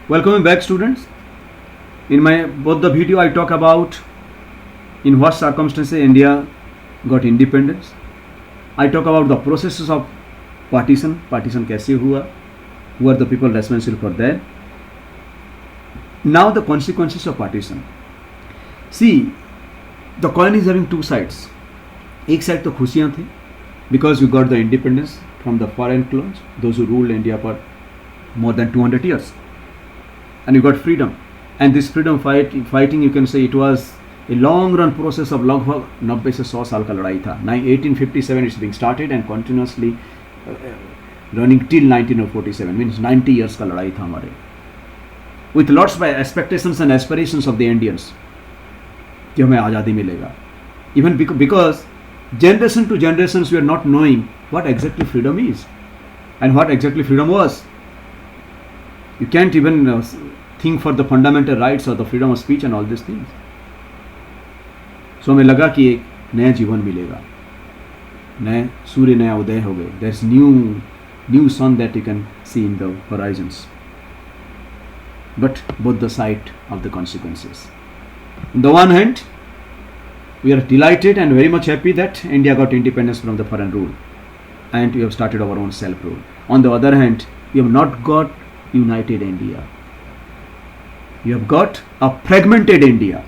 Welcome back, students. In my both the video, I talk about in what circumstances India got independence. I talk about the processes of partition. Partition कैसे हुआ? Who are the people responsible for that? Now the consequences of partition. See, the coin is having two sides. एक side तो खुशियाँ थी because you got the independence from the foreign clones, those who ruled India for more than 200 years, and you got freedom. And this freedom fighting, you can say it was a long run process of लगभग 90 से 100 साल का लड़ाई था. 1857 it's being started and continuously running till 1947, means 90 years का लड़ाई था हमारे, with lots of expectations and aspirations of the Indians कि हमें आज़ादी मिलेगा. Even because generation to generations we are not knowing what exactly freedom is and what exactly freedom was. You can't even think for the fundamental rights or the freedom of speech and all these things. So हमें लगा कि एक नया जीवन मिलेगा, नए सूर्य नया उदय हो गए. There's new sun that you can see in the horizons. But both the side of the consequences. On the one hand, we are delighted and very much happy that India got independence from the foreign rule and we have started our own self-rule. On the other hand, we have not got united India. We have got a fragmented India.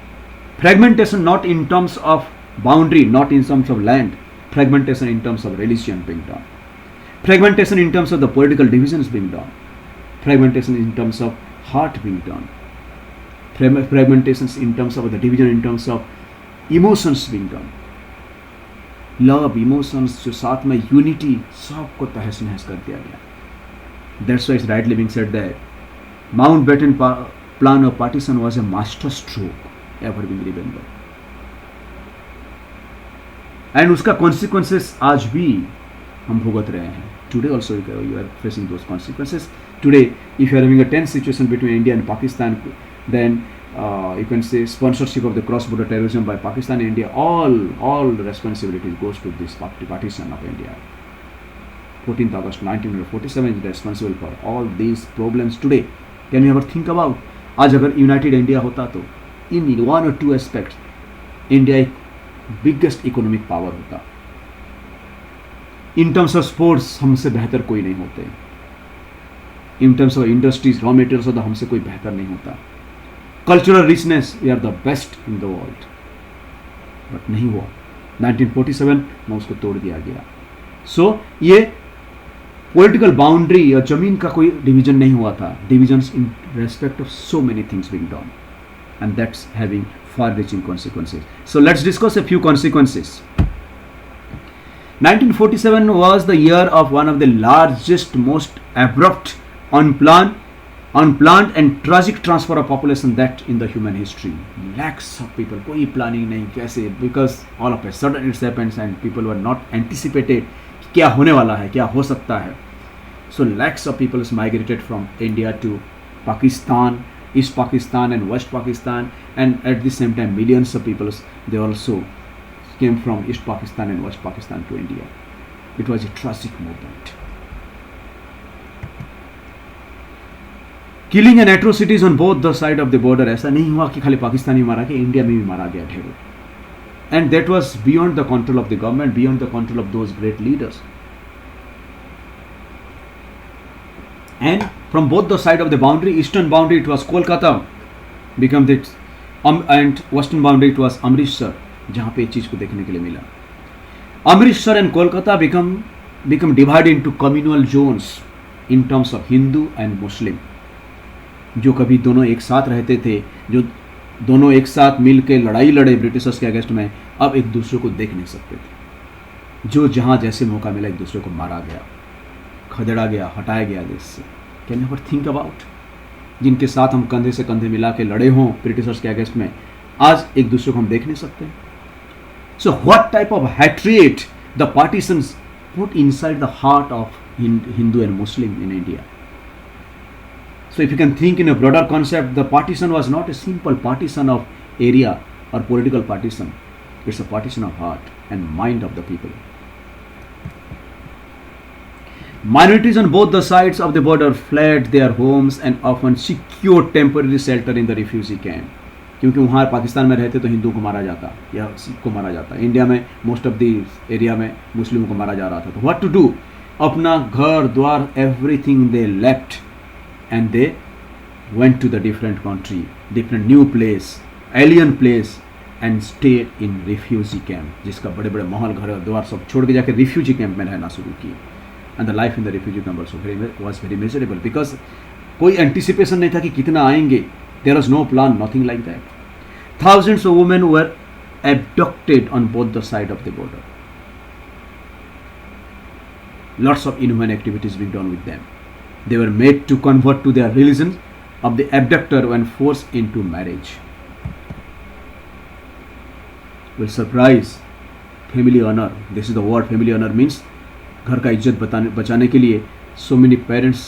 Fragmentation not in terms of boundary, not in terms of land. Fragmentation in terms of religion being done. Fragmentation in terms of the political divisions being done. Fragmentation in terms of heart being done. Fragmentations in terms of the division in terms of emotions being done. Love, emotions जो साथ में unity सबको तहस नहस कर दिया गया. That's why it's rightly being said that Mountbatten plan of partition was a master stroke ever being remembered. And उसका consequences आज भी हम भुगत रहे हैं. Today also you are facing those consequences. Today, if you are having a tense situation between India and Pakistan, then you can say sponsorship of the cross-border terrorism by Pakistan and India, all responsibility goes to this partition of India. 14th August 1947 is responsible for all these problems today. Can you ever think about, आज अगर United India होता तो in one और to aspect India एक biggest economic power होता. इन terms of sports हमसे बेहतर कोई नहीं होते. In terms of industries, raw materials होता हमसे कोई बेहतर नहीं होता. Cultural richness, we are the best in the world. But नहीं हुआ. 1947 में उसको तोड़ दिया गया. सो ये पॉलिटिकल बाउंड्री या जमीन का कोई डिवीजन नहीं हुआ था. Divisions in respect of so many things being done and that's having far reaching consequences. So let's discuss a few consequences. 1947 was the year of one of the largest, most abrupt, unplanned and tragic transfer of population that in the human history. Lakhs of people, कोई planning नहीं कैसे, because all of a sudden it happens and people were not anticipated क्या होने वाला है, क्या हो सकता है. So lakhs of people migrated from India to Pakistan, East Pakistan and West Pakistan, and at the same time millions of people they also came from East Pakistan and West Pakistan to India. It was a tragic movement. Killing and atrocities on both the side of the border. ऐसा नहीं हुआ कि खाली पाकिस्तानी मारा गया, India में भी मारा गया ढेरों. And that was beyond the control of the government, beyond the control of those great leaders. And from both the side of the boundary, eastern boundary it was Kolkata, become that, and western boundary it was Amritsar, जहाँ पे इस चीज़ को देखने के लिए मिला. Amritsar and Kolkata become divided into communal zones in terms of Hindu and Muslim. जो कभी दोनों एक साथ रहते थे, जो दोनों एक साथ मिल के लड़ाई लड़े ब्रिटिशर्स के अगेंस्ट में, अब एक दूसरे को देख नहीं सकते थे. जो जहाँ जैसे मौका मिला एक दूसरे को मारा गया, खदेड़ा गया, हटाया गया देश से. Can you ever think about, जिनके साथ हम कंधे से कंधे मिला के लड़े हों ब्रिटिशर्स के अगेंस्ट में, आज एक दूसरे को हम देख नहीं सकते. So what type of hatred the partitions put inside the heart of Hindu and Muslim in India. So if you can think in a broader concept, the partition was not a simple partition of area or political partition. It's a partition of heart and mind of the people. Minorities on both the sides of the border fled their homes and often secured temporary shelter in the refugee camp. क्योंकि वहाँ पाकिस्तान में रहते तो हिंदू को मारा जाता या सिख को मारा जाता, इंडिया में मोस्ट ऑफ द एरिया में मुस्लिमों को मारा जा रहा था. तो व्हाट टू डू, अपना घर द्वार everything they left and they went to the different country, different new place, alien place and stay in refugee camp, जिसका बड़े बड़े महल घर द्वार सब छोड़ के जाकर रिफ्यूजी कैंप में रहना शुरू किए. And the life in the refugee camp also was very miserable because कोई एंटिसिपेशन नहीं था कि कितना आएंगे. There was no plan, nothing like that. Thousands of women were abducted on both the side of the border. Lots of inhuman activities being done with them. They were made to convert to their religion of the abductor when forced into marriage. Will surprise family honor. This is the word family honor means घर का इज्जत बचाने के लिए so many parents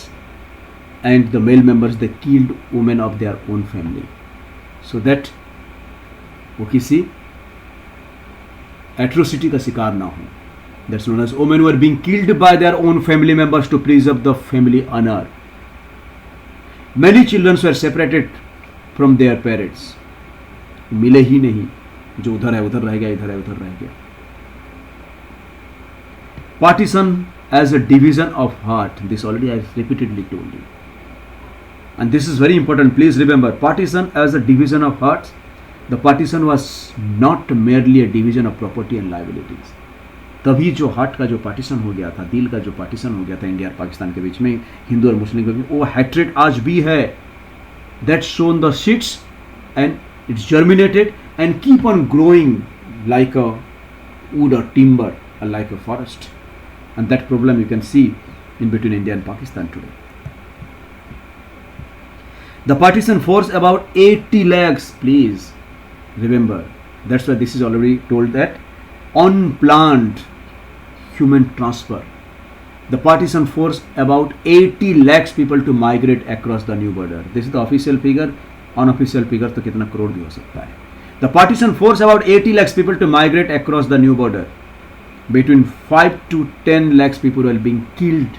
and the male members they killed women of their own family so that वो किसी atrocity का शिकार ना हो. That's known as women were being killed by their own family members to preserve the family honor. Many children were separated from their parents. मिले ही नहीं, जो उधर है उधर रह गया, इधर है उधर रह गया. Partition as a division of heart. This already I repeatedly told you. And this is very important. Please remember, partition as a division of hearts. The partition was not merely a division of property and liabilities. तभी जो heart का जो partition हो गया था, दिल का जो पार्टीशन हो गया था इंडिया और पाकिस्तान के बीच में, हिंदू और मुस्लिम के बीच, वो हैट्रेड आज भी है. That shown the seeds and it's germinated and keep on growing like a wood or timber or like a forest. And that problem you can see in between India and Pakistan today. The partition forced about 80 lakhs, please remember, that's why this is already told that unplanned human transfer. The partition forced about 80 lakhs people to migrate across the new border. This is the official figure. Unofficial figure तो कितना करोड़ भी हो सकता है. The partition forced about 80 lakhs people to migrate across the new border. Between 5 to 10 lakhs people were being killed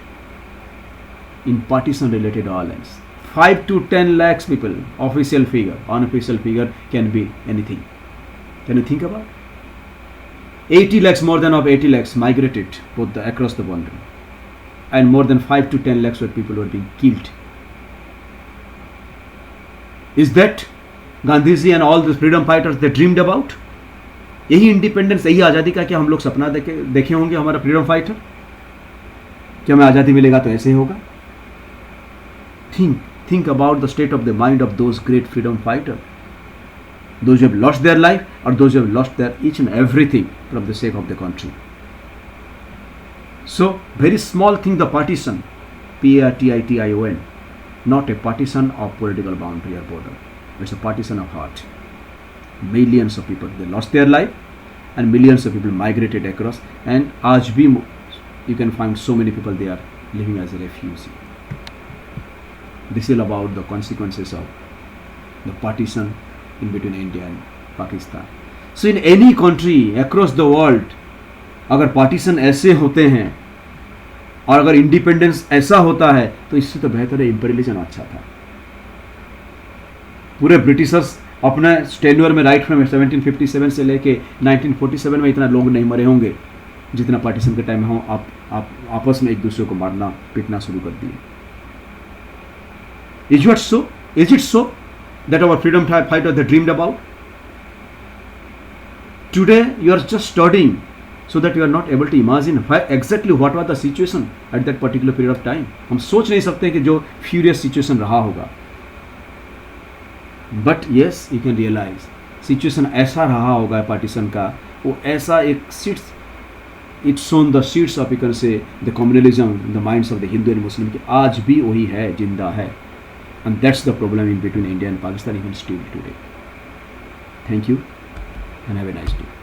in partition related violence. 5 to 10 lakhs people, official figure. Unofficial figure can be anything. Can you think about? 80 lakhs, more than of 80 lakhs migrated across the border, and more than 5 to 10 lakhs were people were being killed. Is that Gandhiji and all the freedom fighters they dreamed about? यही independence, यही आज़ादी का क्या हम लोग सपना देखे होंगे हमारा फ्रीडम फाइटर, कि हमें आज़ादी मिलेगा तो ऐसे होगा? Think about the state of the mind of those great freedom fighters, those who have lost their life or those who have lost their each and everything for the sake of the country. So very small thing, the partition, partition, not a partition of political boundary or border. It's a partition of heart. Millions of people they lost their life and millions of people migrated across, and आज भी you can find so many people they are living as a refugee. This is about the consequences of the partition in between India and Pakistan. So in any country across the world, अगर partition ऐसे होते हैं और अगर independence ऐसा होता है तो इससे तो बेहतर है इंपीरियलिज्म अच्छा था. पूरे ब्रिटिशर्स अपने टेन्योर में राइट फ्रॉम 1757 से लेके 1947 में इतना लोग नहीं मरे होंगे जितना पार्टीशन के टाइम में हम आप आपस में एक दूसरे को मारना पीटना शुरू कर दिए. Is it so that our freedom fighters they dreamed about? Today you are just studying so that you are not able to imagine exactly what was the situation at that particular period of time. हम सोच नहीं सकते कि जो furious situation रहा होगा. But yes, you can realize situation ऐसा रहा होगा पार्टीशन का, वो ऐसा एक it's shown the seeds of, you can say, the communalism in the minds of the Hindu and Muslim, कि आज भी वही है, जिंदा है. And that's the problem in between India and Pakistan even still today. Thank you and have a nice day.